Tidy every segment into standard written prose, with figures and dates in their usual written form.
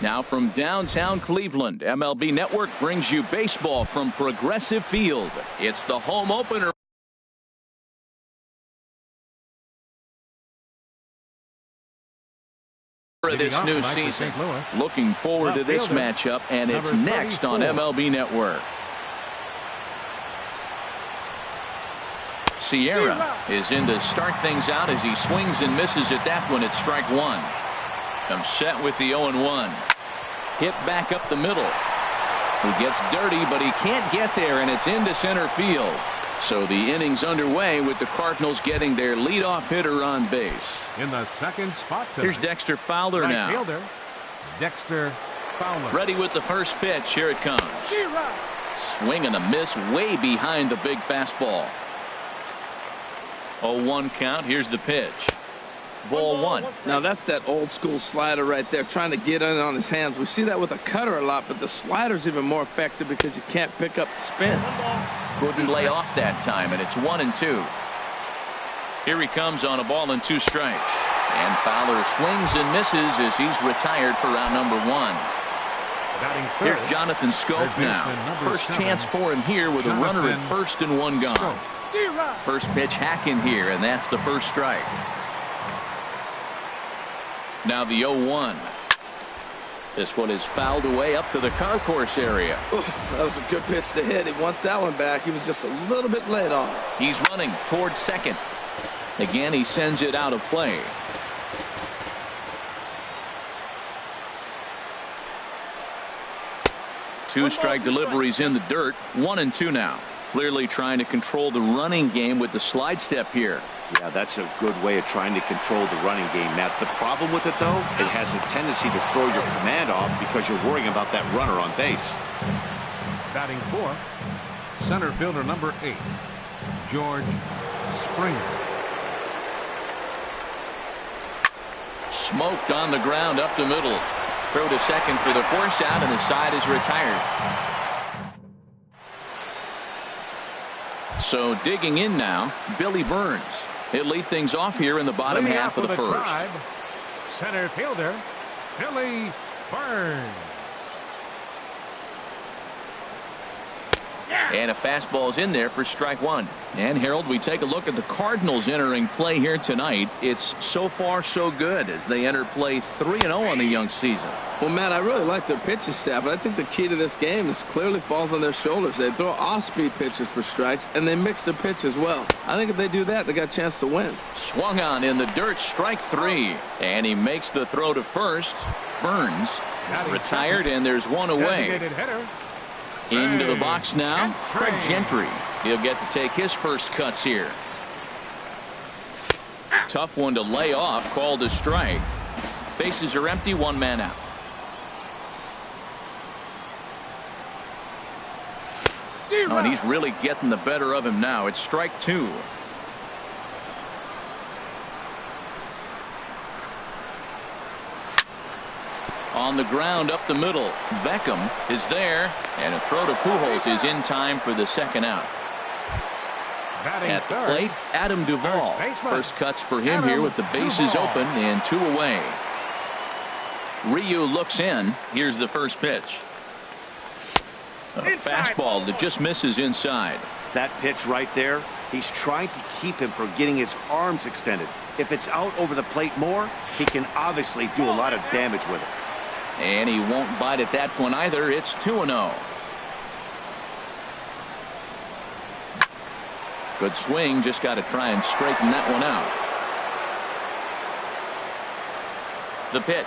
Now from downtown Cleveland, MLB Network brings you baseball from Progressive Field. It's the home opener. For this new season. Looking forward to this matchup, and it's next on MLB Network. Sierra is in to start things out as he swings and misses at that one at strike one. Comes set with the 0-1. Hit back up the middle. He gets dirty, but he can't get there, and it's into center field. So the inning's underway with the Cardinals getting their leadoff hitter on base. In the second spot tonight. Here's Dexter Fowler now. Fielder, Dexter Fowler. Ready with the first pitch. Here it comes. Swing and a miss way behind the big fastball. 0-1 count. Here's the pitch. Ball one. Now that's that old school slider right there, trying to get in on his hands. We see that with a cutter a lot, but the slider's even more effective because you can't pick up the spin. Couldn't lay off that time, and it's 1-2. Here he comes on a ball and 2 strikes. And Fowler swings and misses as he's retired for round number 1. Here's Jonathan Scope now. First chance for him here with a runner at first and 1 gone. First pitch hacking here, and that's the first strike. Now the 0-1. This one is fouled away up to the concourse area. Ooh, that was a good pitch to hit. He wants that one back. He was just a little bit late on it. He's running towards second. Again, he sends it out of play. Two strike deliveries in the dirt. 1-2 now. Clearly trying to control the running game with the slide step here. Yeah, that's a good way of trying to control the running game, Matt. The problem with it, though, it has a tendency to throw your command off because you're worrying about that runner on base. Batting fourth, center fielder number 8, George Springer. Smoked on the ground up the middle. Throw to second for the force out, and the side is retired. So digging in now, Billy Burns. He'll lead things off here in the bottom half of the first. Tribe, center fielder Billy Burns. And a fastball's in there for strike one. And Harold, we take a look at the Cardinals entering play here tonight. It's so far so good as they enter play 3-0 on the young season. Well, Matt, I really like their pitching staff, but I think the key to this game is clearly falls on their shoulders. They throw off-speed pitches for strikes, and they mix the pitch as well. I think if they do that, they got a chance to win. Swung on in the dirt, strike 3. And he makes the throw to first. Burns retired, and there's one away. Into the box now, Craig Gentry. He'll get to take his first cuts here. Tough one to lay off, called a strike. Bases are empty, 1 man out. Oh, and he's really getting the better of him now. It's strike 2. On the ground up the middle. Beckham is there, and a throw to Pujols is in time for the second out. At the plate, Adam Duvall. First cuts for him here with the bases open and 2 away. Ryu looks in. Here's the first pitch. A fastball that just misses inside. That pitch right there, he's trying to keep him from getting his arms extended. If it's out over the plate more, he can obviously do a lot of damage with it. And he won't bite at that one either. It's 2-0. Good swing. Just got to try and straighten that one out. The pitch.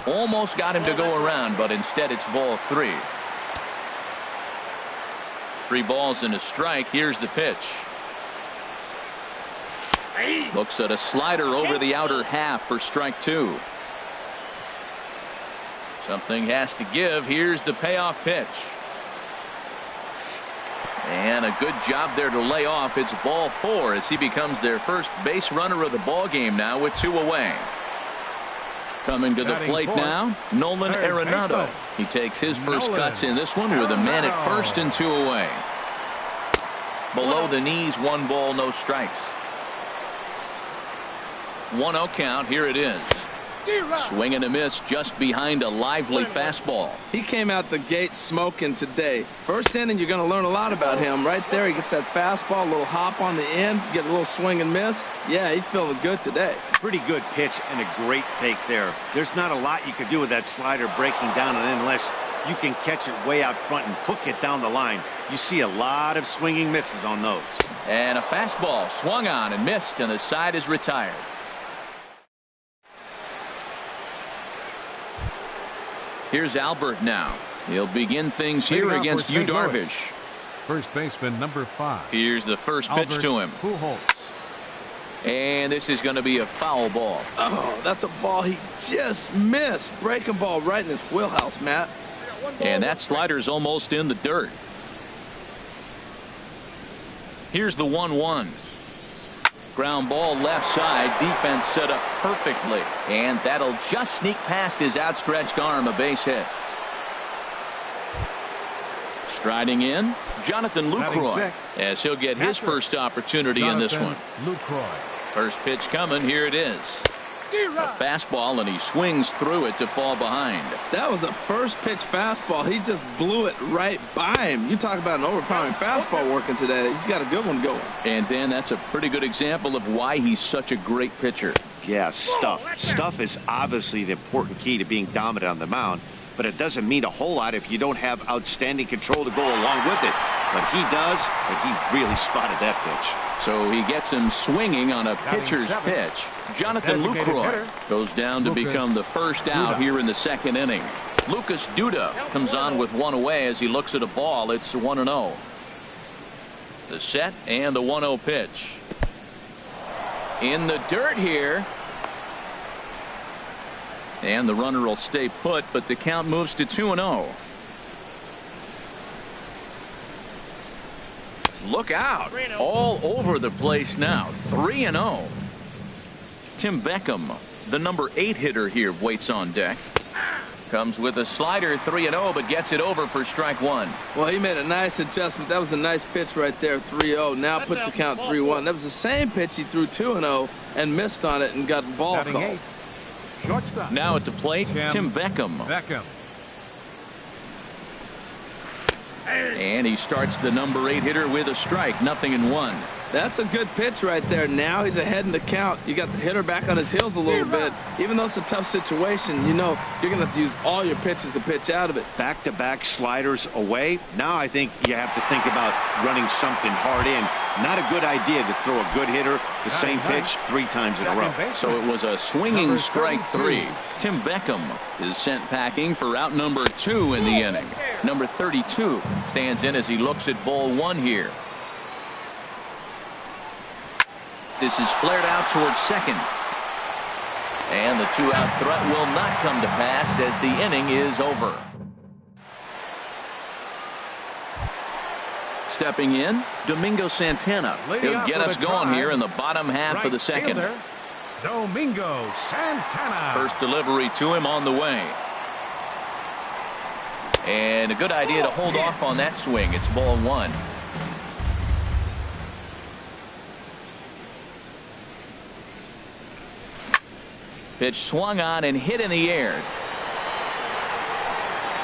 Almost got him to go around, but instead it's ball 3. 3 balls and a strike. Here's the pitch. Looks at a slider over the outer half for strike 2. Something has to give. Here's the payoff pitch. And a good job there to lay off. It's ball 4 as he becomes their first base runner of the ball game now with 2 away. Coming to the plate now, Nolan Arenado. He takes his first cuts in this one with a man at first and 2 away. Below the knees, 1 ball, no strikes. 1-0 count. Here it is. Swing and a miss just behind a lively fastball. He came out the gate smoking today. First inning, you're going to learn a lot about him. Right there, he gets that fastball, a little hop on the end, get a little swing and miss. Yeah, he's feeling good today. Pretty good pitch and a great take there. There's not a lot you could do with that slider breaking down and in unless you can catch it way out front and hook it down the line. You see a lot of swinging misses on those. And a fastball swung on and missed, and the side is retired. Here's Albert now. He'll begin things here against Yu Darvish. First baseman number 5. Here's the first pitch to him. And this is going to be a foul ball. Oh, that's a ball he just missed. Breaking ball right in his wheelhouse, Matt. And that slider's almost in the dirt. Here's the 1-1. Ground ball left side. Defense set up perfectly. And that'll just sneak past his outstretched arm, a base hit. Striding in, Jonathan Lucroy, as he'll get his first opportunity in this one. First pitch coming. Here it is. A fastball, and he swings through it to fall behind. That was a first pitch fastball. He just blew it right by him. You talk about an overpowering fastball working today. He's got a good one going. And then that's a pretty good example of why he's such a great pitcher. Yeah, stuff. Stuff is obviously the important key to being dominant on the mound, but it doesn't mean a whole lot if you don't have outstanding control to go along with it. But he does, and he really spotted that pitch. So he gets him swinging on a pitcher's pitch. Jonathan Lucroy goes down to become the first out here in the second inning. Lucas Duda comes on with one away as he looks at a ball. It's 1-0. The set and the 1-0 pitch. In the dirt here. And the runner will stay put, but the count moves to 2-0. Look out. All over the place now. 3-0. Tim Beckham, the number 8 hitter here, waits on deck. Comes with a slider, 3-0, but gets it over for strike 1. Well, he made a nice adjustment. That was a nice pitch right there, 3-0. Now puts the count 3-1. That was the same pitch he threw 2-0 and missed on it and got ball called. Shortstop. Now at the plate, Tim Beckham. And he starts the number 8 hitter with a strike, 0-1. That's a good pitch right there. Now he's ahead in the count. You got the hitter back on his heels a little bit. Even though it's a tough situation, you know you're going to have to use all your pitches to pitch out of it. Back-to-back sliders away. Now I think you have to think about running something hard in. Not a good idea to throw a good hitter the same pitch 3 times in a row. So it was a swinging strike 3. Tim Beckham is sent packing for out number 2 in the inning. Number 32 stands in as he looks at ball 1 here. This is flared out towards second. And the 2-out threat will not come to pass as the inning is over. Stepping in, Domingo Santana. He'll get us going here in the bottom half of the second. Domingo Santana. First delivery to him on the way. And a good idea to hold off on that swing. It's ball 1. Pitch swung on and hit in the air.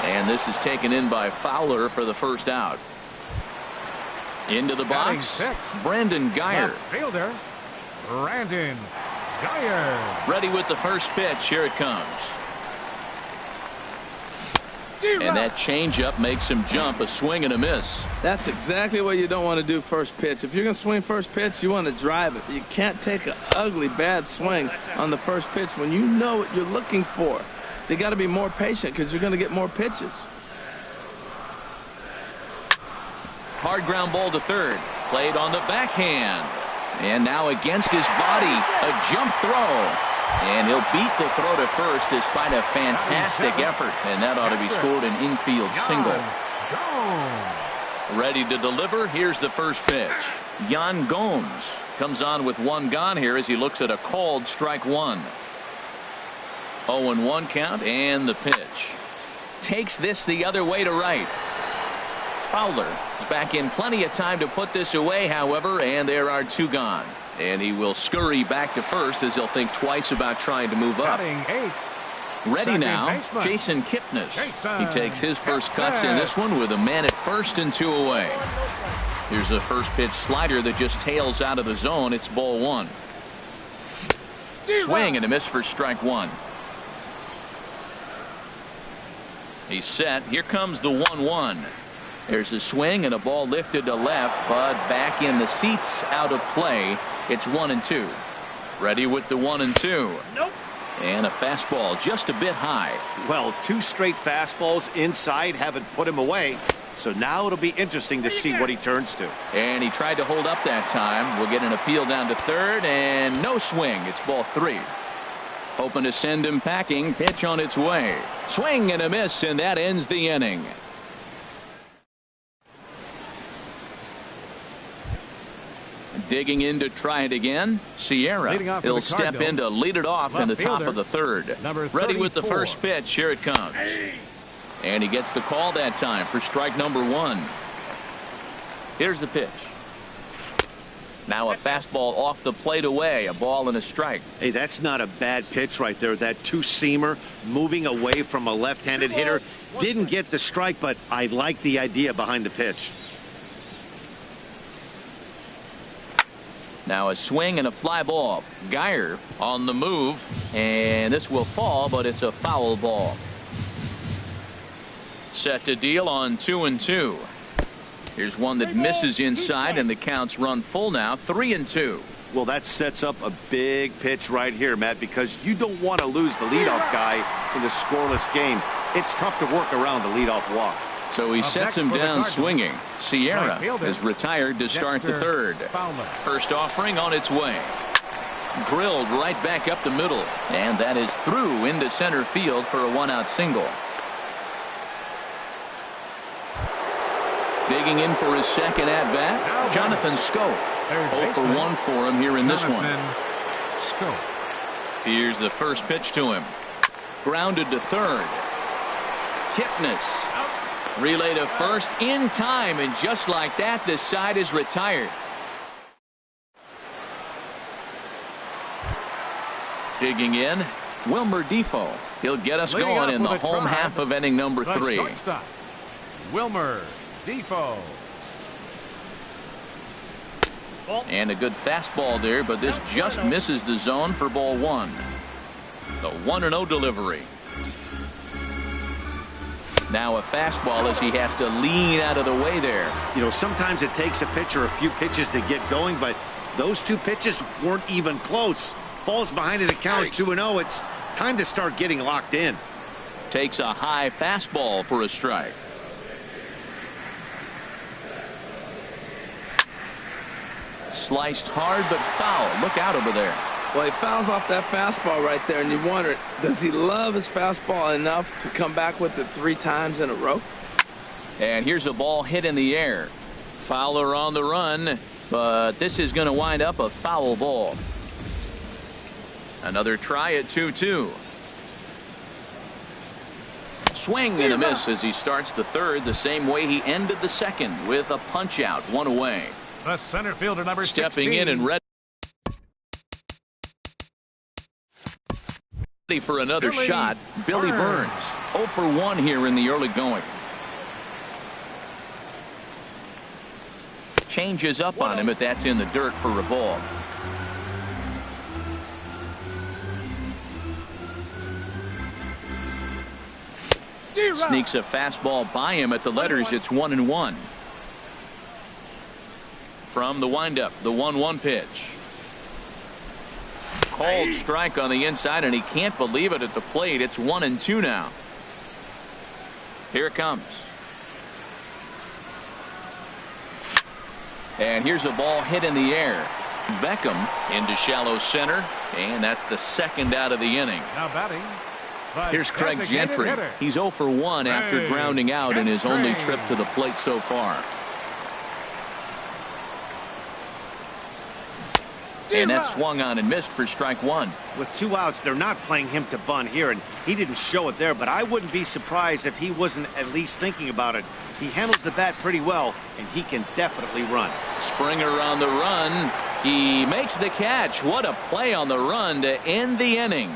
And this is taken in by Fowler for the first out. Into the box, Brandon Guyer. Fielder, Brandon Guyer. Ready with the first pitch. Here it comes. And that changeup makes him jump, a swing and a miss. That's exactly what you don't want to do first pitch. If you're going to swing first pitch, you want to drive it. You can't take an ugly, bad swing on the first pitch when you know what you're looking for. They got to be more patient because you're going to get more pitches. Hard ground ball to third. Played on the backhand. And now against his body, a jump throw. And he'll beat the throw to first despite a fantastic effort. And that ought to be scored an infield single. Ready to deliver. Here's the first pitch. Yan Gomes comes on with 1 gone here as he looks at a called strike 1. 0-1 count and the pitch. Takes this the other way to right. Fowler is back in plenty of time to put this away, however, and there are 2 gone. And he will scurry back to first as he'll think twice about trying to move up. Batting 8th. Ready Second now, baseman. Jason Kipnis. Jason He takes his first cuts in this one with a man at first and 2 away. Here's a first pitch slider that just tails out of the zone. It's ball 1. Swing and a miss for strike 1. He's set. Here comes the 1-1. There's a swing and a ball lifted to left, but back in the seats, out of play. It's 1-2. Ready with the 1-2. Nope. And a fastball just a bit high. Well, 2 straight fastballs inside haven't put him away. So now it'll be interesting to see what he turns to. And he tried to hold up that time. We'll get an appeal down to third and no swing. It's ball 3. Hoping to send him packing. Pitch on its way. Swing and a miss, and that ends the inning. Digging in to try it again. Sierra. He'll step in to lead it off in the top of the third. Ready with the first pitch. Here it comes. And he gets the call that time for strike number 1. Here's the pitch. Now a fastball off the plate away. A ball and a strike. Hey, that's not a bad pitch right there. That 2-seamer moving away from a left-handed hitter. Didn't get the strike, but I like the idea behind the pitch. Now a swing and a fly ball. Geyer on the move, and this will fall, but it's a foul ball. Set to deal on 2-2. Here's one that misses inside, and the count's run full now. 3-2. Well, that sets up a big pitch right here, Matt, because you don't want to lose the leadoff guy in a scoreless game. It's tough to work around the leadoff walk. So he sets him down swinging. Sierra is retired to start the third. First offering on its way. Drilled right back up the middle. And that is through into center field for a 1-out single. Digging in for his second at-bat, Jonathan Scope. 0 for 1 for him here in this one. Here's the first pitch to him. Grounded to third. Kipnis. Relay to first in time, and just like that, the side is retired. Digging in, Wilmer Defoe. He'll get us going in the home half of inning number 3. Wilmer Defoe. And a good fastball there, but this just misses the zone for ball 1. The 1-0 delivery. Now a fastball as he has to lean out of the way there. You know, sometimes it takes a pitcher a few pitches to get going, but those 2 pitches weren't even close. Falls behind in the count 2-0. It's time to start getting locked in. Takes a high fastball for a strike. Sliced hard but foul. Look out over there. Well, he fouls off that fastball right there, and you wonder, does he love his fastball enough to come back with it 3 times in a row? And here's a ball hit in the air. Fowler on the run, but this is going to wind up a foul ball. Another try at 2-2. Swing and a miss as he starts the third the same way he ended the second with a punch out, 1 away. The center fielder number 16. Stepping in and ready for another shot, Billy Burns. 0 for 1 here in the early going. Changes up on him, but that's in the dirt for a ball. Sneaks a fastball by him at the letters. It's 1-1. From the windup, the 1-1 pitch. Called strike on the inside, and he can't believe it at the plate. It's 1-2 now. Here it comes. And here's a ball hit in the air. Beckham into shallow center, and that's the second out of the inning. Now batting. Here's Craig Gentry. He's 0 for 1 after grounding out in his only trip to the plate so far. And that swung on and missed for strike 1. With 2 outs, they're not playing him to bunt here, and he didn't show it there, but I wouldn't be surprised if he wasn't at least thinking about it. He handles the bat pretty well, and he can definitely run. Springer on the run, He makes the catch. What a play on the run to end the inning.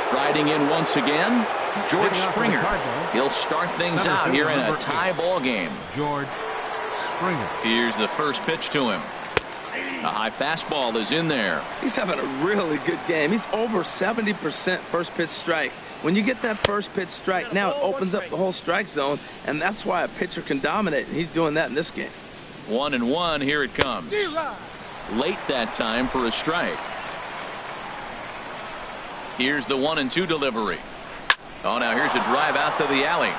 Striding in once again, George Springer. He'll start things out here in a tie ball game. George Springer. Here's the first pitch to him. A high fastball is in there. He's having a really good game. He's over 70% first pitch strike. When you get that first pitch strike, now it opens up the whole strike zone, and that's why a pitcher can dominate. And he's doing that in this game. 1-1. Here it comes. Late that time for a strike. Here's the 1-2 delivery. Oh, now here's a drive out to the alley.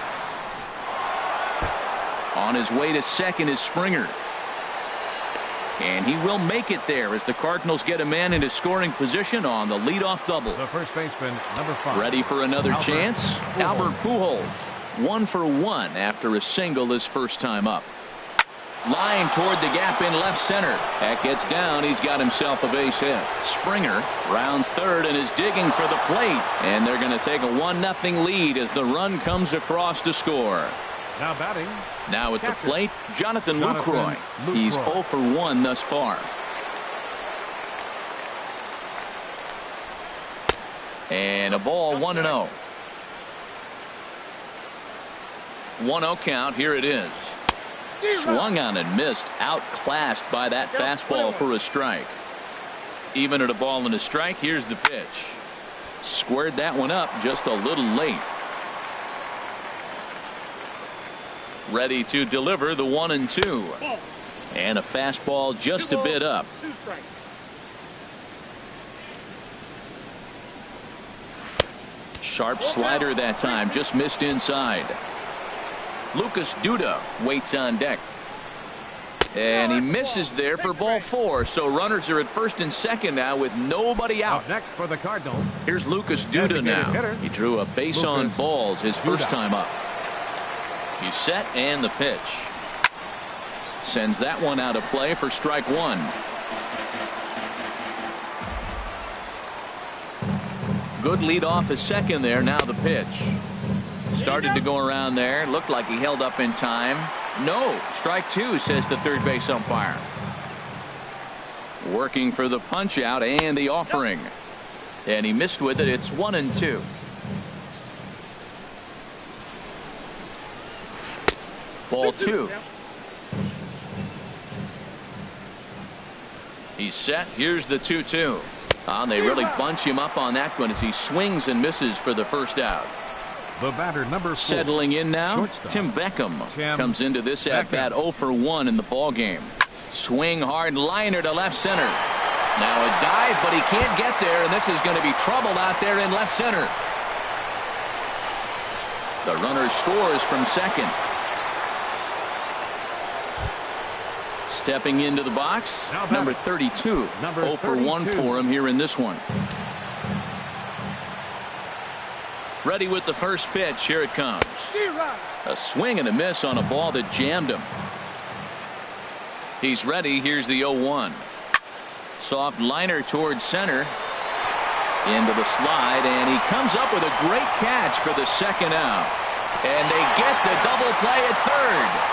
On his way to second is Springer. And he will make it there as the Cardinals get a man into scoring position on the leadoff double. The first baseman, number 5. Ready for another chance? Albert Pujols. 1 for 1 after a single his first time up. Line toward the gap in left center. That gets down. He's got himself a base hit. Springer rounds third and is digging for the plate. And they're going to take a 1-0 lead as the run comes across to score. Now batting. Now at the plate, Jonathan Lucroy. He's 0 for 1 thus far. And a ball, 1-0. 1-0 count. Here it is. Swung on and missed. Outclassed by that fastball for a strike. Even at a ball and a strike, here's the pitch. Squared that one up just a little late. Ready to deliver the 1-2. And a fastball just a bit up. Sharp slider that time, just missed inside. Lucas Duda waits on deck. And he misses there for ball 4. So runners are at first and second now with nobody out. Up next for the Cardinals. Here's Lucas Duda now. He drew a base on balls his first time up. He's set and the pitch. Sends that one out of play for strike 1. Good lead off his second there. Now the pitch. Started to go around there. Looked like he held up in time. No. Strike 2, says the third base umpire. Working for the punch out and the offering. And he missed with it. It's 1-2. Ball 2. He's set. Here's the 2-2. They really bunch him up on that one as he swings and misses for the first out. The batter, number 4. Settling in now, Shortstop. Tim Beckham comes into this at bat 0 for 1 in the ball game. Swing hard liner to left center. Now a dive, but he can't get there, and this is going to be trouble out there in left center. The runner scores from second. Stepping into the box, number 32. 0 for 1 for him here in this one. Ready with the first pitch. Here it comes. A swing and a miss on a ball that jammed him. He's ready. Here's the 0-1. Soft liner towards center. Into the slide, and he comes up with a great catch for the second out. And they get the double play at third.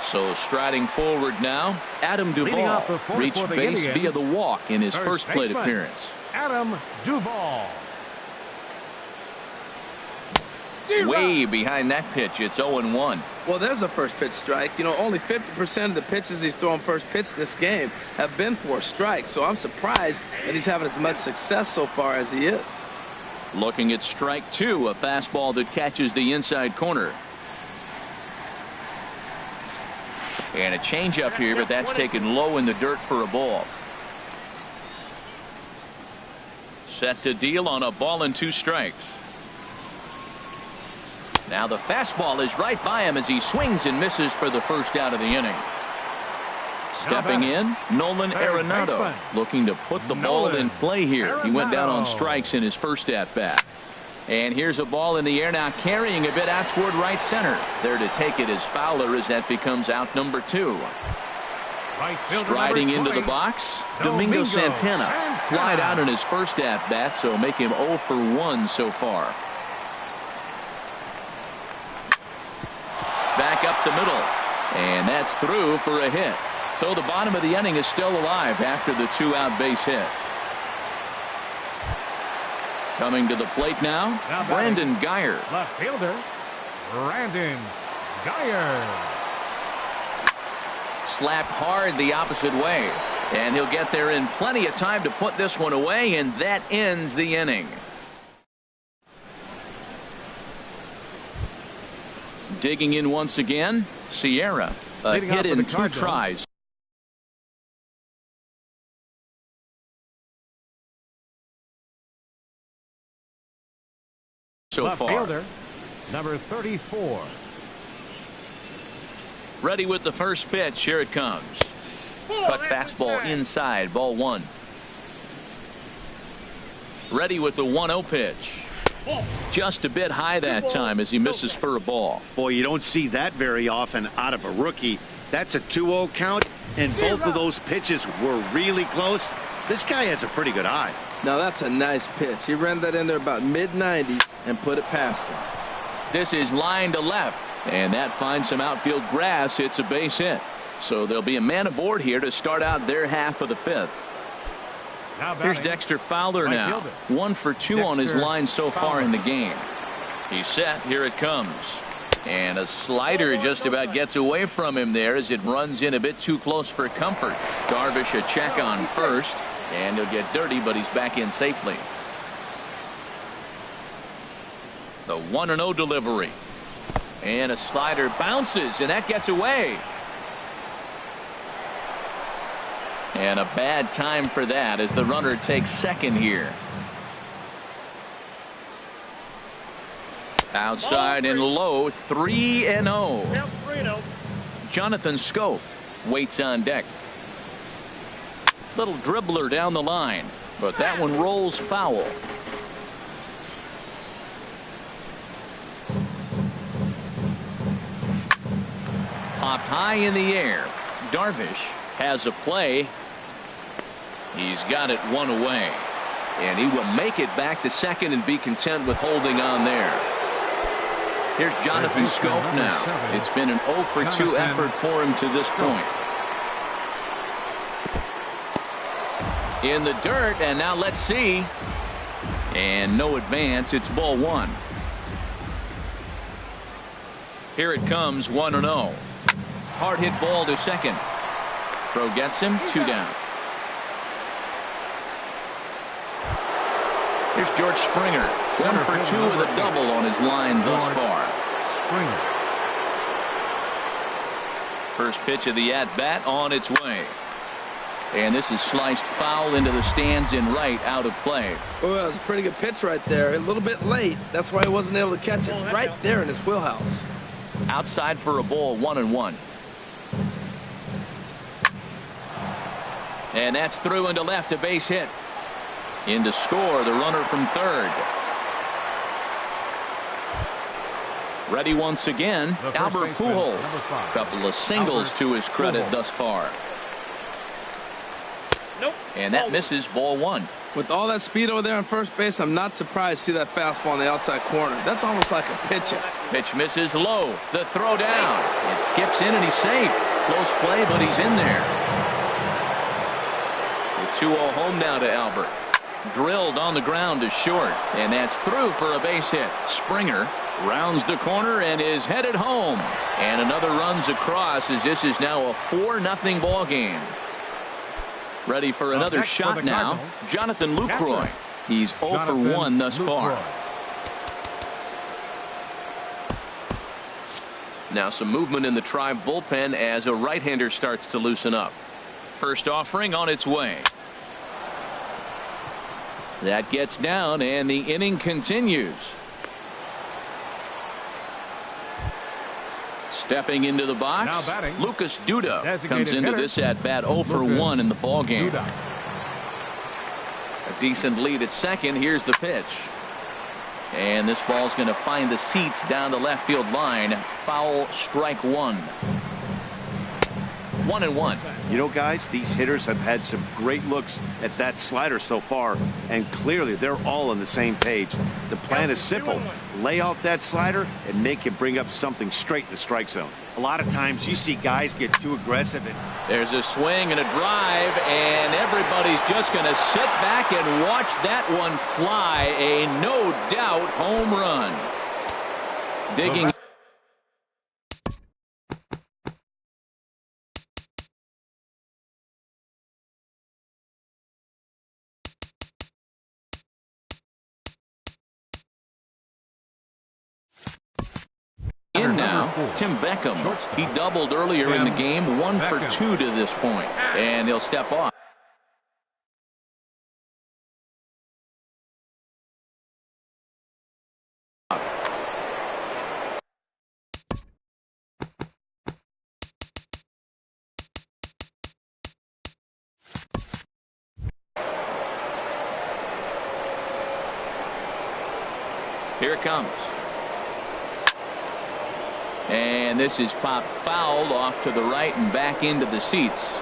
So striding forward now, Adam Duvall reached base via the walk in his first plate appearance. Adam Duvall. Way behind that pitch. It's 0-1. Well, there's a first pitch strike. You know, only 50% of the pitches he's throwing first pitch this game have been for strikes. So I'm surprised that he's having as much success so far as he is. Looking at strike 2, a fastball that catches the inside corner. And a changeup here, but that's taken low in the dirt for a ball. Set to deal on a ball and 2 strikes. Now the fastball is right by him as he swings and misses for the first out of the inning. Stepping in, Nolan Arenado, looking to put the ball in play here. He went down on strikes in his first at-bat. And here's a ball in the air now, carrying a bit out toward right center. There to take it is Fowler as that becomes out number 2. Striding into the box, Domingo Santana. flied out in his first at-bat, so make him 0 for 1 so far. Back up the middle, and that's through for a hit. So the bottom of the inning is still alive after the 2-out base hit. Coming to the plate now Brandon Guyer. Left fielder, Brandon Guyer. Slapped hard the opposite way, and he'll get there in plenty of time to put this one away, and that ends the inning. Digging in once again, Sierra, a hit in 2 tries. So left far. Fielder, number 34. Ready with the first pitch. Here it comes. Cut fastball inside, ball 1. Ready with the 1-0 pitch. Just a bit high that time as he misses for a ball. Boy, you don't see that very often out of a rookie. That's a 2-0 count, and both of those pitches were really close. This guy has a pretty good eye. Now that's a nice pitch. He ran that in there about mid-90s and put it past him. This is line to left, and that finds some outfield grass. It's a base hit. So there'll be a man aboard here to start out their half of the 5th. Here's Dexter Fowler now. 1 for 2 on his line so far in the game. He's set. Here it comes. And a slider just about gets away from him there as it runs in a bit too close for comfort. Darvish a check on first, and he'll get dirty, but he's back in safely. The 1-0 delivery. And a slider bounces, and that gets away. And a bad time for that as the runner takes second here. Outside and low, 3-0. Jonathan Scope waits on deck. Little dribbler down the line, but that one rolls foul. Popped high in the air. Darvish has a play. He's got it 1 away, and he will make it back to second and be content with holding on there. Here's Jonathan Scope now. It's been an 0 for 2 effort for him to this point. In the dirt, and now let's see. And no advance. It's ball 1. Here it comes, 1-0. Hard hit ball to second. Throw gets him, 2 down. Here's George Springer. 1 for 2 with a double on his line thus far. Springer. First pitch of the at-bat on its way. And this is sliced foul into the stands in right, out of play. Oh, that was a pretty good pitch right there. A little bit late. That's why he wasn't able to catch it right there in his wheelhouse. Outside for a ball, 1-1. And that's through into left, a base hit. In to score, the runner from third. Ready once again, Albert Pujols. Couple of singles to his credit thus far. And that misses, ball 1. With all that speed over there on first base, I'm not surprised to see that fastball in the outside corner. That's almost like a pitch. Pitch misses low. The throw down. It skips in and he's safe. Close play, but he's in there. The 2-0 home now to Albert. Drilled on the ground to short, and that's through for a base hit. Springer rounds the corner and is headed home, and another runs across as this is now a 4-0 ball game. Ready for another shot now, Jonathan Lucroy. He's 0 for 1 thus far. Now some movement in the Tribe bullpen as a right-hander starts to loosen up. First offering on its way. That gets down, and the inning continues. Stepping into the box, Lucas Duda comes into this at bat 0 for 1 in the ball game. A decent lead at second. Here's the pitch, and this ball's going to find the seats down the left field line. Foul, strike 1. 1-1. You know, guys, these hitters have had some great looks at that slider so far, and clearly they're all on the same page. The plan is simple. Lay out that slider and make him bring up something straight in the strike zone. A lot of times you see guys get too aggressive. There's a swing and a drive, and everybody's just going to sit back and watch that one fly. A no-doubt home run. Digging. In now, Tim Beckham. He doubled earlier in the game, 1 for 2 to this point, and he'll step off. Here it comes. And this is popped fouled off to the right and back into the seats.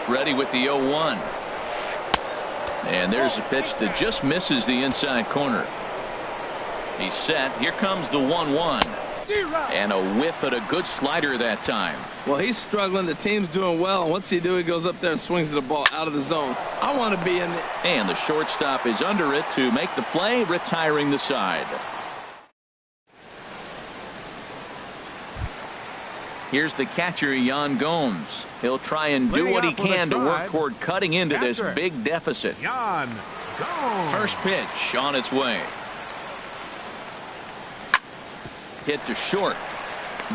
Ready with the 0-1. And there's a pitch that just misses the inside corner. He's set. Here comes the 1-1. And a whiff at a good slider that time. Well, he's struggling. The team's doing well. And what's he do? He goes up there and swings the ball out of the zone. I want to be in it. And the shortstop is under it to make the play, retiring the side. Here's the catcher, Yan Gomes. He'll try and do what he can to work toward cutting into this big deficit. Yan Gomes. First pitch on its way. Hit to short.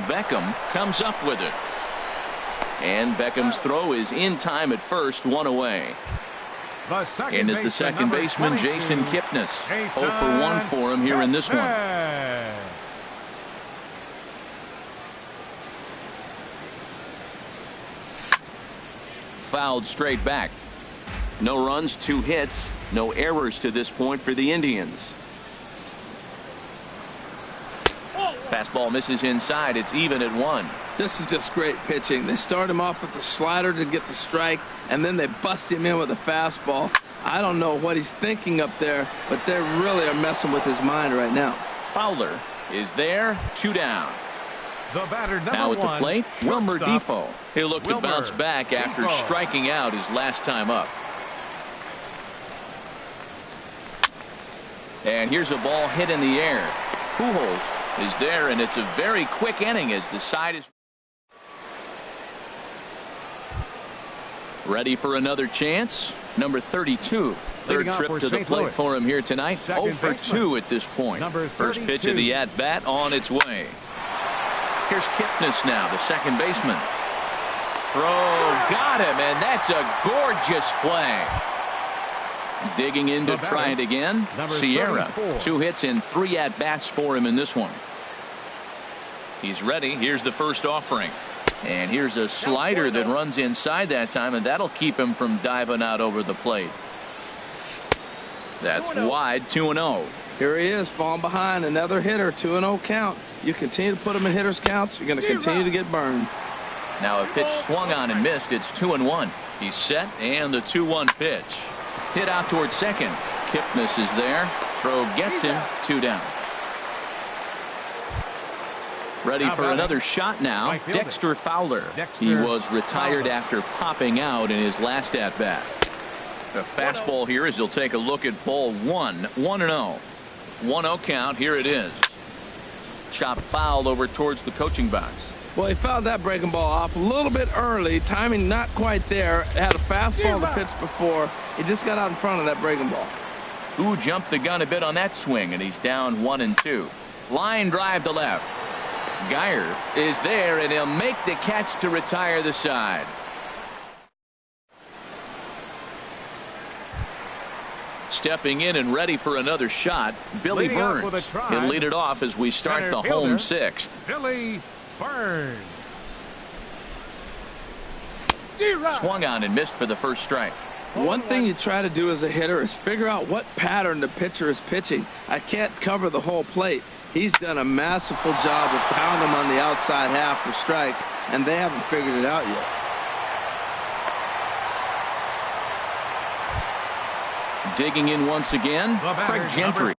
Beckham comes up with it. And Beckham's throw is in time at first, 1 away. And is the second baseman, Jason Kipnis. 0 for 1 for him here in this one. Fouled straight back. No runs, 2 hits, no errors to this point for the Indians. Fastball misses inside. It's even at 1. This is just great pitching. They start him off with the slider to get the strike, and then they bust him in with a fastball. I don't know what he's thinking up there, but they really are messing with his mind right now. Fowler is there, 2 down. The batter, now at the plate, Wilmer shortstop, Defoe. He'll look to bounce back after striking out his last time up. And here's a ball hit in the air. Pujols is there, and it's a very quick inning as the side is ready for another chance. Number 32. Third trip to the plate for him here tonight. 0 for 2 at this point. First pitch of the at-bat on its way. Here's Kipnis now, the second baseman. Throw, got him, and that's a gorgeous play. Digging in to try it again. Sierra, 2 hits and 3 at-bats for him in this one. He's ready. Here's the first offering. And here's a slider that runs inside that time, and that'll keep him from diving out over the plate. That's wide, 2-0. Here he is, falling behind. Another hitter, 2-0 count. You continue to put him in hitters' counts, you're going to continue to get burned. Now a pitch swung on and missed. It's 2-1. He's set, and the 2-1 pitch. Hit out toward second. Kipnis is there. Throw gets him. 2 down. Ready for another shot now. Dexter Fowler. He was retired after popping out in his last at-bat. A fastball here as he'll take a look at ball 1. 1-0. 1-0 count. Here it is. Chop fouled over towards the coaching box. Well, he fouled that breaking ball off a little bit early. Timing not quite there. Had a fastball to pitch before. He just got out in front of that breaking ball. Who jumped the gun a bit on that swing, and he's down 1-2. Line drive to left. Geyer is there, and he'll make the catch to retire the side. Stepping in and ready for another shot, Billy Burns. He'll lead it off as we start the home 6th. Billy Burns. Swung on and missed for the first strike. One thing you try to do as a hitter is figure out what pattern the pitcher is pitching. I can't cover the whole plate. He's done a masterful job of pounding them on the outside half for strikes, and they haven't figured it out yet. Digging in once again, Craig Gentry.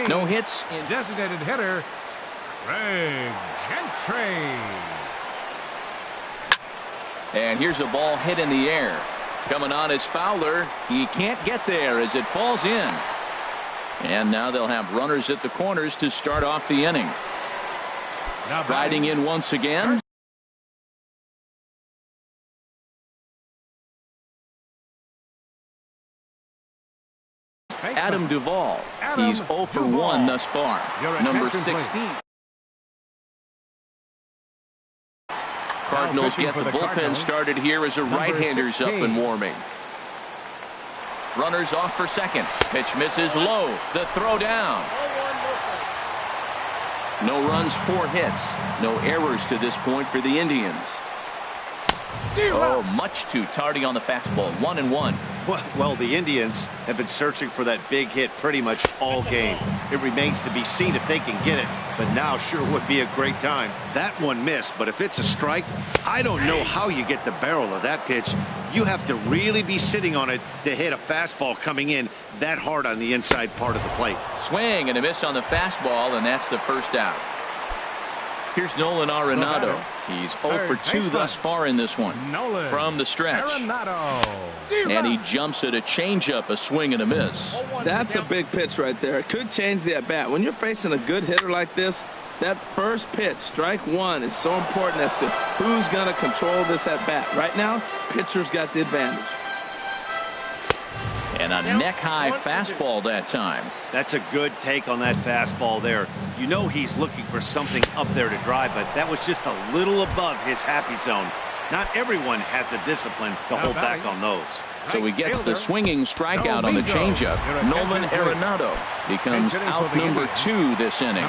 No hits in Designated hitter, Craig Gentry. And here's a ball hit in the air. Coming on is Fowler. He can't get there as it falls in. And now they'll have runners at the corners to start off the inning. Riding in once again. Adam Duvall. He's 0 for 1 thus far. Number 16. Cardinals get the bullpen started here as a right-hander's up and warming. Runners off for second. Pitch misses low. The throw down. No runs, 4 hits. No errors to this point for the Indians. Oh, much too tardy on the fastball. 1-1. Well, the Indians have been searching for that big hit pretty much all game. It remains to be seen if they can get it, but now sure would be a great time. That one missed, but if it's a strike, I don't know how you get the barrel of that pitch. You have to really be sitting on it to hit a fastball coming in that hard on the inside part of the plate. Swing and a miss on the fastball, and that's the first out. Here's Nolan Arenado. He's 0 for 2 thus far in this one. From the stretch. And he jumps at a changeup, a swing and a miss. That's a big pitch right there. It could change the at-bat. When you're facing a good hitter like this, that first pitch, strike one, is so important as to who's going to control this at-bat. Right now, pitcher's got the advantage. And a neck-high fastball that time. That's a good take on that fastball there. You know he's looking for something up there to drive, but that was just a little above his happy zone. Not everyone has the discipline to hold back on those. So he gets the swinging strikeout on the changeup. Nolan Arenado becomes out number 2 this inning.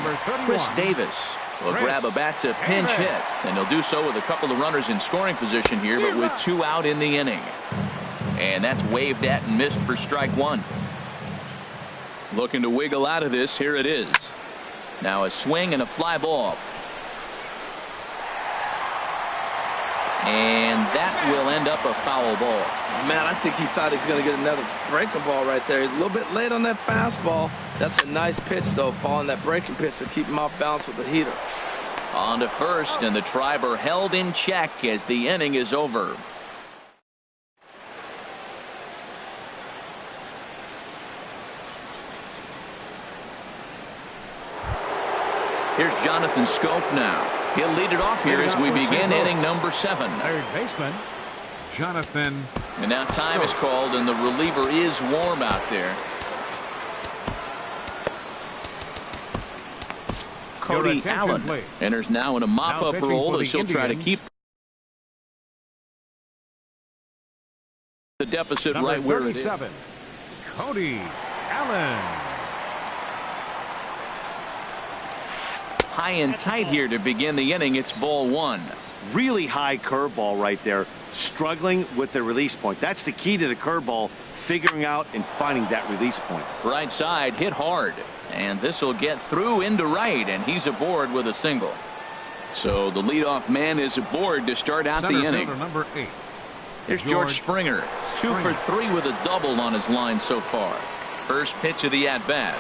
Chris Davis will grab a bat to pinch hit, and he'll do so with a couple of runners in scoring position here, but with 2 out in the inning. And that's waved at and missed for strike 1. Looking to wiggle out of this. Here it is. Now a swing and a fly ball. And that will end up a foul ball. Man, I think he thought he's going to get another breaking ball right there. He's a little bit late on that fastball. That's a nice pitch, though, following that breaking pitch to keep him off balance with the heater. On to first, and the Triber held in check as the inning is over. Here's Jonathan Scope now. He'll lead it off here as we begin inning number 7. Third baseman, Jonathan. And now time is called, and the reliever is warm out there. Cody Allen enters now in a mop-up role as he'll try to keep the deficit right where it is. Cody Allen. High and tight here to begin the inning. It's ball 1. Really high curveball right there. Struggling with the release point. That's the key to the curveball, figuring out and finding that release point. Right side hit hard, and this will get through into right, and he's aboard with a single. So the leadoff man is aboard to start out the inning. Number 8. Here's George Springer. 2 for 3 with a double on his line so far. First pitch of the at-bat.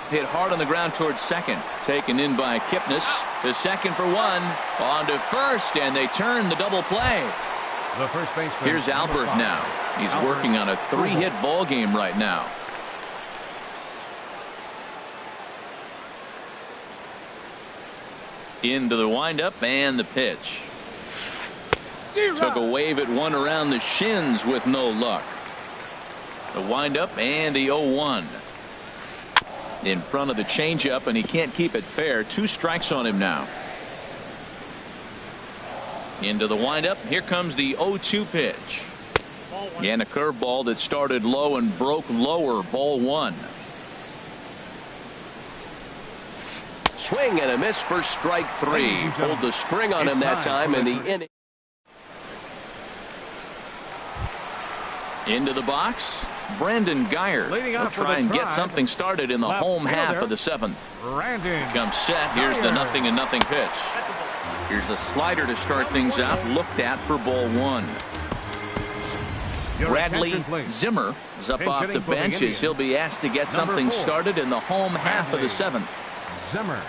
Hit hard on the ground towards second. Taken in by Kipnis. To second for 1. On to first, and they turn the double play. The first baseman. Here's Albert now. He's working on a 3-hit ball game right now. Into the windup and the pitch. Took a wave at one around the shins with no luck. The windup and the 0-1. In front of the changeup, and he can't keep it fair. 2 strikes on him now. Into the windup. Here comes the 0-2 pitch. And a curveball that started low and broke lower. Ball 1. Swing and a miss for strike 3. Pulled the string on him that time in the inning. Into the box, Brandon Geyer will try and get something started in the home half of the 7th. Comes set. Here's the 0-0 pitch. Here's a slider to start things out. Looked at for ball 1. Bradley Zimmer is up off the bench as he'll be asked to get something started in the home half of the 7th. Zimmer,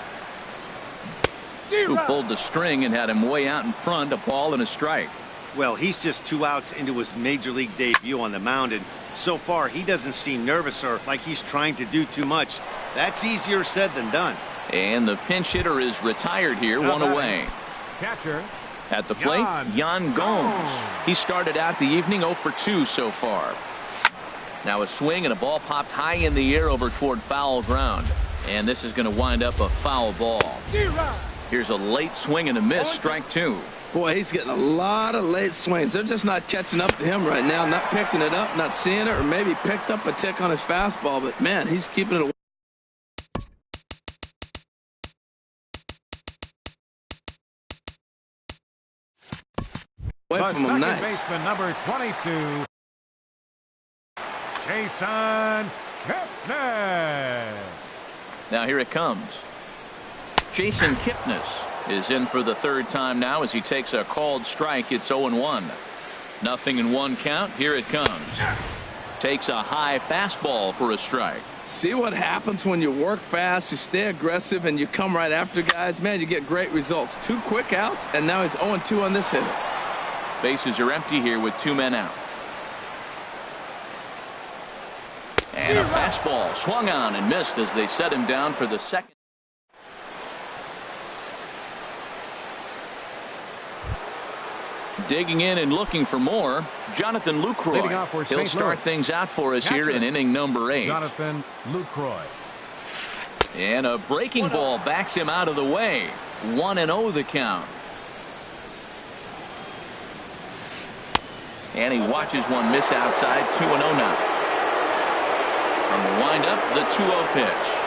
who pulled the string and had him way out in front, a ball and a strike. Well, he's just 2 outs into his major league debut on the mound, and so far he doesn't seem nervous or like he's trying to do too much. That's easier said than done. And the pinch hitter is retired here, one away. catcher. At the plate, Yan Gomes. He started out the evening 0 for 2 so far. Now a swing and a ball popped high in the air over toward foul ground. And this is going to wind up a foul ball. Here's a late swing and a miss, strike 2. Boy, he's getting a lot of late swings. They're just not catching up to him right now, not picking it up, not seeing it, or maybe picked up a tick on his fastball. But, man, he's keeping it away. Away from him, nice. Baseman number 22, Jason Kipnis. Now here it comes. Jason Kipnis is in for the 3rd time now as he takes a called strike. It's 0-1. 0-1 count. Here it comes. Takes a high fastball for a strike. See what happens when you work fast, you stay aggressive, and you come right after guys. Man, you get great results. 2 quick outs, and now he's 0-2 on this hitter. Bases are empty here with 2 men out. And a fastball swung on and missed as they set him down for the 2nd. Digging in and looking for more, Jonathan Lucroy. He'll start things out for us here in inning number 8. Jonathan Lucroy. And a breaking ball backs him out of the way. 1-0 the count. And he watches one miss outside. 2-0 now. From the windup, the 2-0 pitch.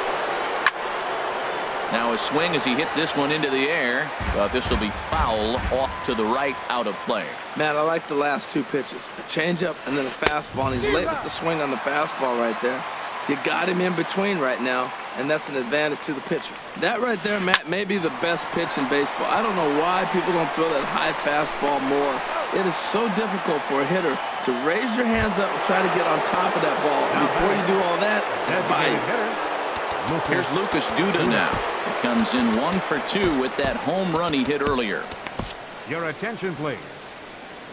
Now a swing as he hits this one into the air, but this will be foul off to the right, out of play. Man, I like the last 2 pitches. A changeup and then a fastball, and he's late with the swing on the fastball right there. You got him in between right now, and that's an advantage to the pitcher. That right there, Matt, may be the best pitch in baseball. I don't know why people don't throw that high fastball more. It is so difficult for a hitter to raise your hands up and try to get on top of that ball. And before you do all that, it's by you. Here's Lucas Duda now. He comes in 1 for 2 with that home run he hit earlier. Your attention, please.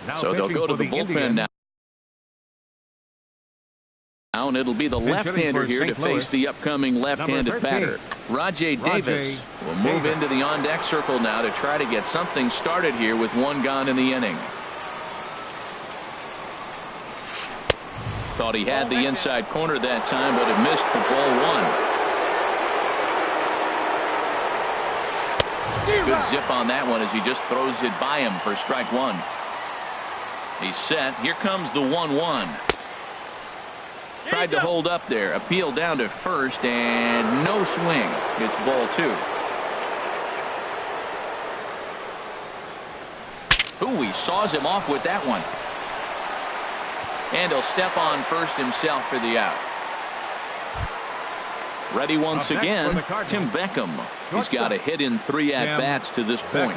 Now so they'll go to the bullpen now. And it'll be the left-hander here to face the upcoming left-handed batter. Rajay Davis will move into the on-deck circle now to try to get something started here with 1 gone in the inning. Thought he had the inside corner that time, but it missed for ball 1. Good zip on that one as he just throws it by him for strike 1. He's set. Here comes the 1-1. Tried to hold up there. Appeal down to first and no swing. It's ball 2. Ooh, he saws him off with that one. And he'll step on first himself for the out. Ready once again, Tim Beckham. He's got a hit in 3 at-bats to this point.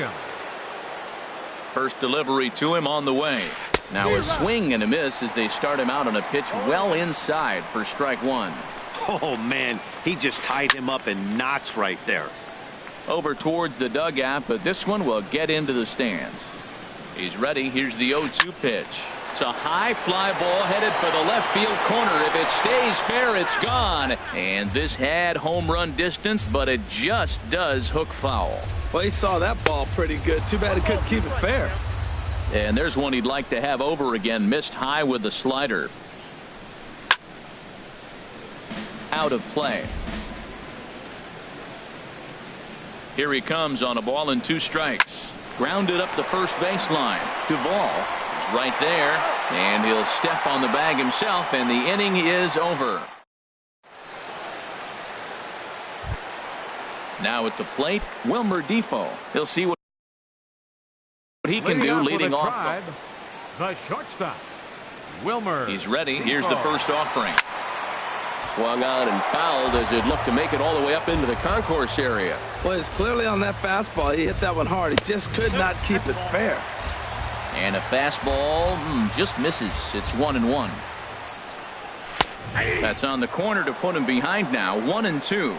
First delivery to him on the way. Now a swing and a miss as they start him out on a pitch well inside for strike 1. Oh, man, he just tied him up in knots right there. Over towards the dugout, but this one will get into the stands. He's ready. Here's the 0-2 pitch. It's a high fly ball headed for the left field corner. If it stays fair, it's gone. And this had home run distance, but it just does hook foul. Well, he saw that ball pretty good. Too bad he couldn't keep it fair. And there's one he'd like to have over again. Missed high with the slider. Out of play. Here he comes on a ball and 2 strikes. Grounded up the first baseline. Duvall is right there, and he'll step on the bag himself, and the inning is over. Now at the plate, Wilmer Defoe. He'll see what he can do leading off. The shortstop, Wilmer. He's ready. Here's the first offering. Swung on and fouled as it looked to make it all the way up into the concourse area. Well, it's clearly on that fastball. He hit that one hard. He just could not keep it fair. And a fastball just misses. It's 1-1. That's on the corner to put him behind now. 1-2.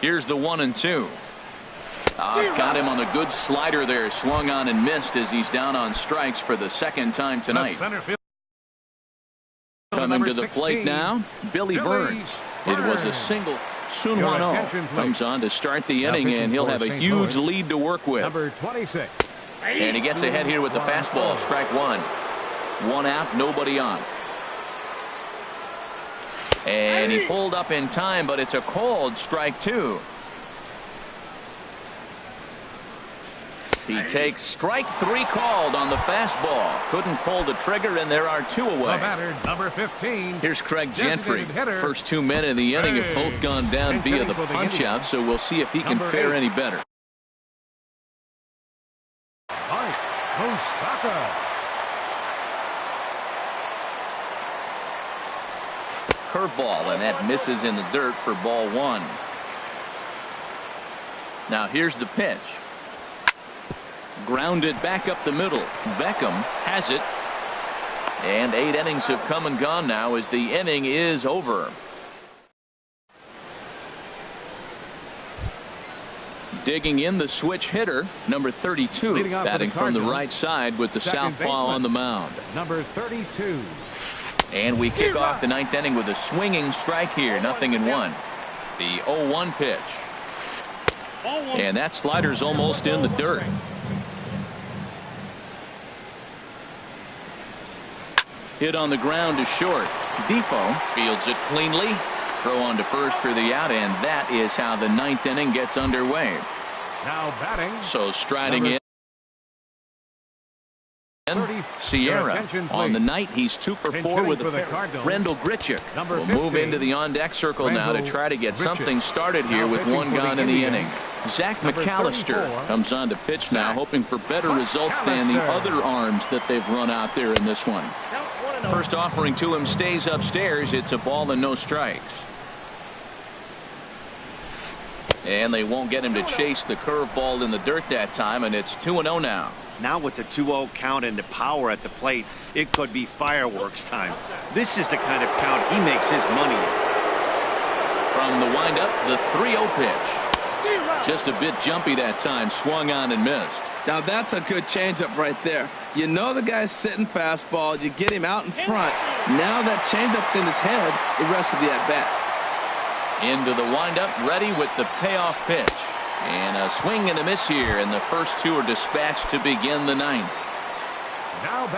Here's the 1-2. Got him on the good slider there. Swung on and missed as he's down on strikes for the second time tonight. Coming to the plate now, Billy Burns. It was a single. Sun Hwan-Oh comes on to start the inning, and he'll have a huge lead to work with. Number 26. And he gets ahead here with the fastball. Strike one. One out, nobody on. And he pulled up in time, but it's a called strike two. He takes strike three called on the fastball. Couldn't pull the trigger, and there are two away. The batter, number 15. Here's Craig Gentry. First 2 men in the inning have both gone down via the punch-out, so we'll see if he can fare any better. Curveball, and that misses in the dirt for ball one. Now here's the pitch. Grounded back up the middle. Beckham has it. And 8 innings have come and gone now as the inning is over. Digging in the switch hitter, number 32, batting from the right side with the southpaw on the mound. Number 32. And we kick off the 9th inning with a swinging strike here, 0-1. The 0-1 pitch. And that slider's almost in the dirt. Hit on the ground to short. Defoe fields it cleanly. Throw on to first for the out, and that is how the 9th inning gets underway. Now batting. So striding in. Sierra. On the night, he's 2 for 4 with a Rendell Grichuk will move into the on-deck circle now to try to get something started here with one gone in the inning. Zach McAllister comes on to pitch now, hoping for better results than the other arms that they've run out there in this one. First offering to him stays upstairs. It's a ball and no strikes. And they won't get him to chase the curveball in the dirt that time, and it's 2-0 now. Now with the 2-0 count and the power at the plate, it could be fireworks time. This is the kind of count he makes his money in. From the windup, the 3-0 pitch. Just a bit jumpy that time. Swung on and missed. Now that's a good changeup right there. You know the guy's sitting fastball. You get him out in front. Now that changeup's in his head the rest of the at-bat. Into the windup, ready with the payoff pitch. And a swing and a miss here, and the first two are dispatched to begin the 9th.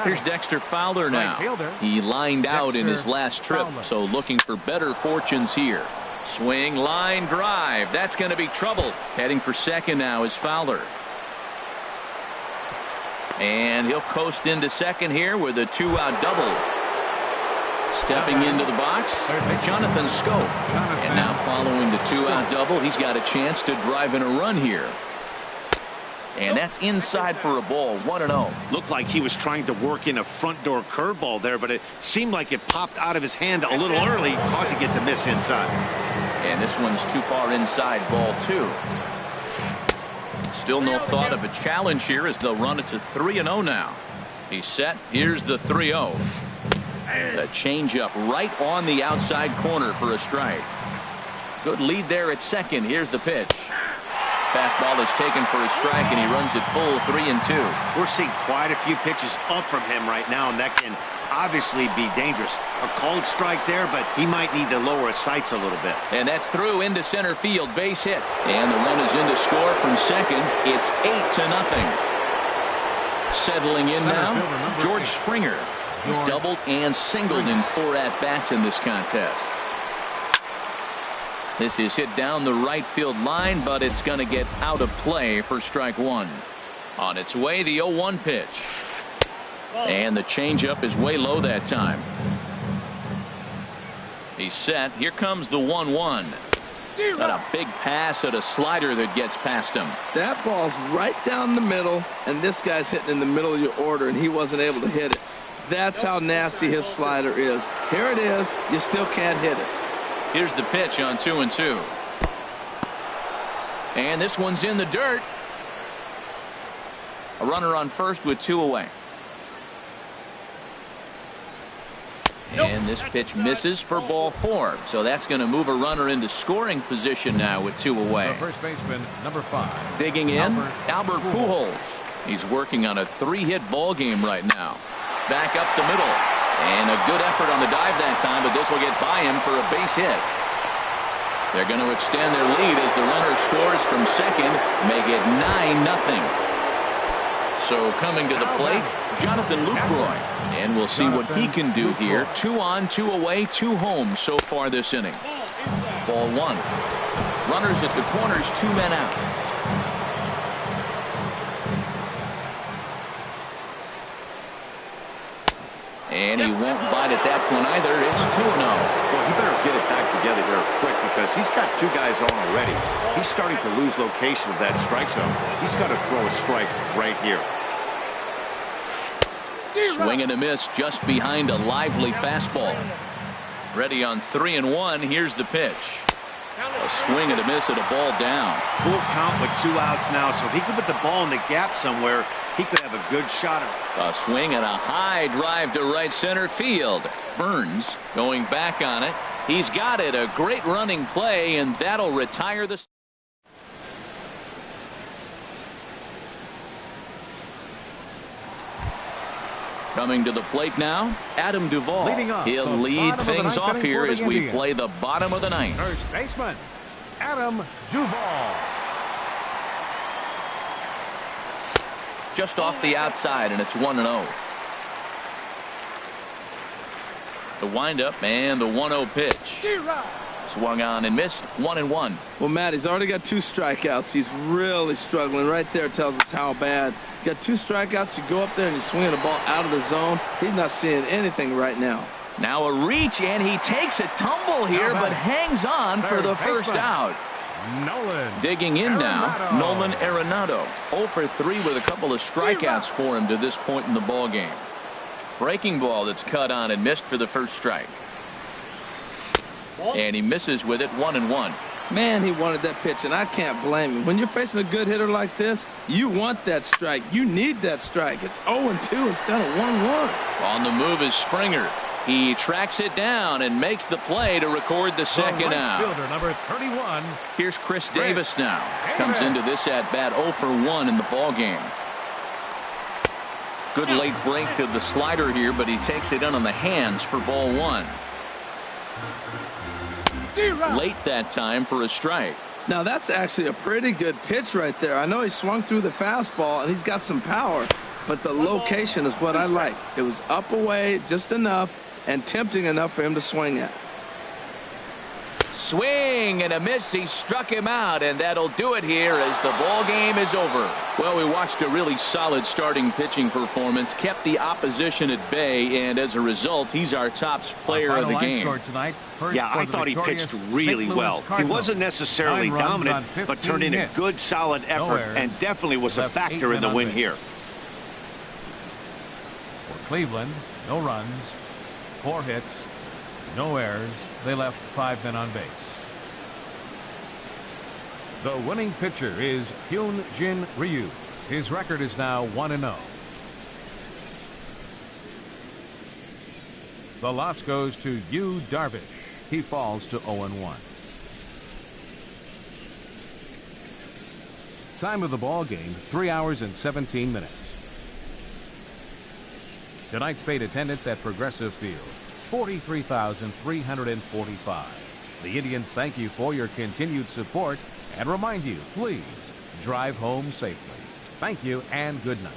Here's Dexter Fowler now. He lined out in his last trip, so looking for better fortunes here. Swing, line, drive. That's going to be trouble. Heading for second now is Fowler. And he'll coast into second here with a 2-out double. Stepping into the box, Jonathan Scope. And now following the 2-out double, he's got a chance to drive in a run here. And that's inside for a ball, 1-0. Looked like he was trying to work in a front door curveball there, but it seemed like it popped out of his hand a little early, causing it to miss inside. And this one's too far inside, ball 2. Still no thought of a challenge here as they'll run it to 3-0 now. He's set. Here's the 3-0. The changeup right on the outside corner for a strike. Good lead there at second. Here's the pitch. Fastball is taken for a strike, and he runs it full 3-2. We're seeing quite a few pitches up from him right now, and that can obviously be dangerous. A called strike there, but he might need to lower his sights a little bit. And that's through into center field, base hit. And the run is in to score from second. It's 8-0. Settling in now, George Springer. He's doubled and singled in 4 at-bats in this contest. This is hit down the right field line, but it's going to get out of play for strike one. On its way, the 0-1 pitch. And the changeup is way low that time. He's set. Here comes the 1-1. Got a big pass at a slider that gets past him. That ball's right down the middle, and this guy's hitting in the middle of your order, and he wasn't able to hit it. That's how nasty his slider is. Here it is. You still can't hit it. Here's the pitch on 2-2. And this one's in the dirt. A runner on first with 2 away. And this pitch misses for ball 4. So that's going to move a runner into scoring position now with 2 away. The first baseman, number 5. Digging in, Albert Pujols. He's working on a 3-hit ball game right now. Back up the middle. And a good effort on the dive that time, but this will get by him for a base hit. They're going to extend their lead as the runner scores from second, make it 9-0. So coming to the plate, Jonathan Lucroy. And we'll see what he can do here. 2 on, 2 away, 2 home so far this inning. Ball 1. Runners at the corners, 2 men out. And he won't bite at that one either. It's 2-0. Well, he better get it back together here quick because he's got 2 guys on already. He's starting to lose location of that strike zone. He's got to throw a strike right here. Swing and a miss just behind a lively fastball. Ready on 3-1. Here's the pitch. A swing and a miss at a ball down. Full count with 2 outs now, so if he could put the ball in the gap somewhere, he could have a good shot at it. A swing and a high drive to right center field. Burns going back on it. He's got it. A great running play, and that'll retire the. Coming to the plate now, Adam Duvall. He'll lead things off here as we play the bottom of the 9th. First baseman, Adam Duvall. Just off the outside, and it's 1-0. The windup and the 1-0 pitch. Swung on and missed. 1-1. Well, Matt, he's already got 2 strikeouts. He's really struggling. Right there tells us how bad. You got 2 strikeouts. You go up there and you swing the ball out of the zone. He's not seeing anything right now. Now a reach, and he takes a tumble here, but hangs on for the first out. Nolan. Digging in now, Nolan Arenado. 0 for 3 with a couple of strikeouts for him to this point in the ball game. Breaking ball that's cut on and missed for the first strike. And he misses with it. 1-1. Man, he wanted that pitch, and I can't blame him. When you're facing a good hitter like this, you want that strike. You need that strike. It's 0-2 instead of 1-1. On the move is Springer. He tracks it down and makes the play to record the second out. Fielder, number 31. Here's Chris Davis now. Comes into this at-bat 0 for 1 in the ball game. Good late break to the slider here, but he takes it in on the hands for ball 1. Late that time for a strike. Now that's actually a pretty good pitch right there. I know he swung through the fastball and he's got some power, but the location is what I like. It was up away just enough and tempting enough for him to swing at. Swing and a miss. He struck him out, and that'll do it here as the ball game is over. Well, we watched a really solid starting pitching performance, kept the opposition at bay, and as a result, he's our top player of the game. Yeah, I thought he pitched really well. He wasn't necessarily dominant, but turned in a good, solid effort and definitely was a factor in the win here. For Cleveland, no runs, 4 hits, no errors. They left 5 men on base. The winning pitcher is Hyun-Jin Ryu. His record is now 1-0. The loss goes to Yu Darvish. He falls to 0-1. Time of the ball game, 3 hours and 17 minutes. Tonight's paid attendance at Progressive Field, 43,345. The Indians thank you for your continued support and remind you, please drive home safely. Thank you and good night.